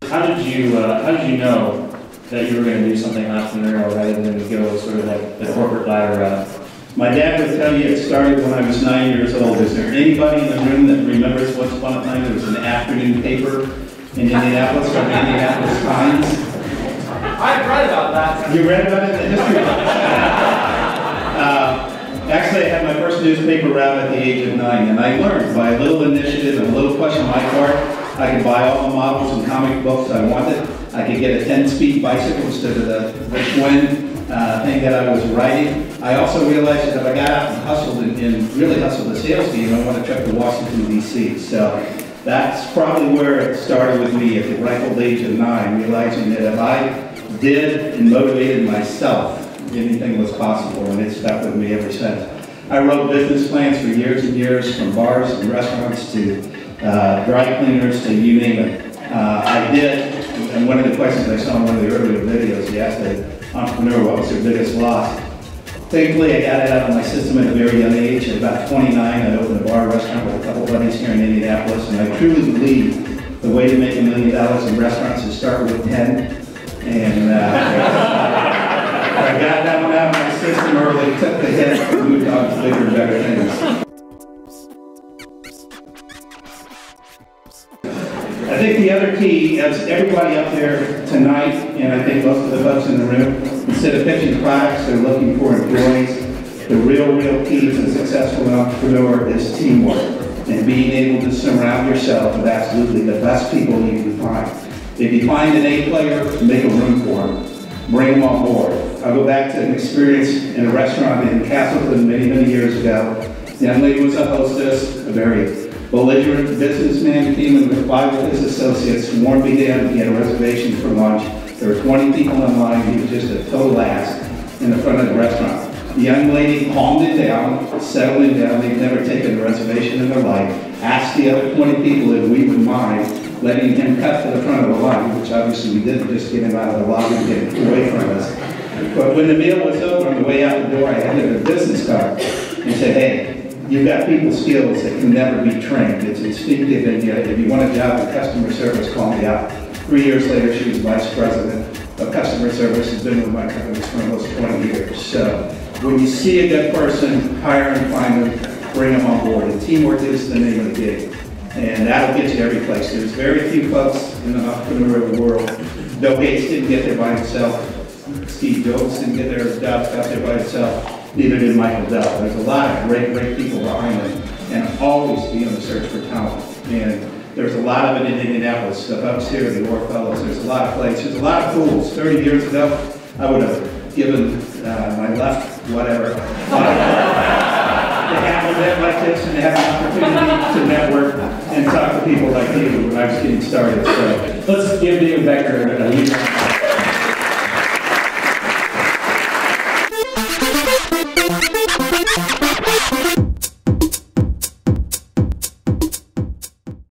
How did you know that you were going to do something entrepreneurial rather than go sort of like the corporate ladder route? My dad would tell you it started when I was 9 years old. Is there anybody in the room that remembers once upon a time there was an afternoon paper in Indianapolis called the Indianapolis Times? I've read about that. You read about it in the history book? Actually, I had my first newspaper route at the age of 9, and I learned by a little initiative and a little push on my part, I could buy all the models and comic books I wanted. I could get a 10-speed bicycle instead of the Schwinn thing that I was riding. I also realized that if I got out and hustled and really hustled the sales game, I wanted to truck to Washington, D.C. So that's probably where it started with me at the ripe old age of 9, realizing that if I did and motivated myself, anything was possible, and it's stuck with me ever since. I wrote business plans for years and years, from bars and restaurants to dry cleaners to you name it. I did, and one of the questions I saw in one of the earlier videos, he asked the entrepreneur what was their biggest loss. Thankfully, I got it out of my system at a very young age. At about 29, I opened a bar restaurant with a couple buddies here in Indianapolis, and I truly believe the way to make $1 million in restaurants is start with 10. And I got that one out of my system early, took the hit, and moved on to bigger and better things. I think the other key is everybody up there tonight, and I think most of the folks in the room, instead of pitching products, they're looking for employees. The real key to a successful entrepreneur is teamwork and being able to surround yourself with absolutely the best people you can find. If you find an A player, make a room for them. Bring them on board. I'll go back to an experience in a restaurant in Castleton many years ago. The young lady was a hostess, a very belligerent businessman came in with 5 of his associates, warned me down, he had a reservation for lunch. There were 20 people in line, he was just a total ass in the front of the restaurant. The young lady calmed it down, settled it down, they'd never taken a reservation in their life, asked the other 20 people if we would mind letting him cut to the front of the line, which obviously we didn't, just get him out of the lobby and get him away from us. But when the meal was over, on the way out the door, I handed a business card and said, hey, you've got people skills that can never be trained. It's instinctive in you. If you want a job in customer service, call me out. 3 years later, she was vice president of customer service, has been with my company for almost 20 years. So when you see a good person, hire and find them, bring them on board. And teamwork is the name of the game. And that'll get you every place. There's very few folks in the entrepreneurial world. Bill Gates didn't get there by himself. Steve Jobs didn't get there, got there by himself. Neither did Michael Dell. There's a lot of great people behind them, and always be on the search for talent. And there's a lot of it in Indianapolis. The folks here, the Orr Fellows, there's a lot of places, there's a lot of pools. 30 years ago, I would have given my left, whatever, to have an event like this and have an opportunity to network and talk to people like you when I was getting started. So let's give David Becker a huge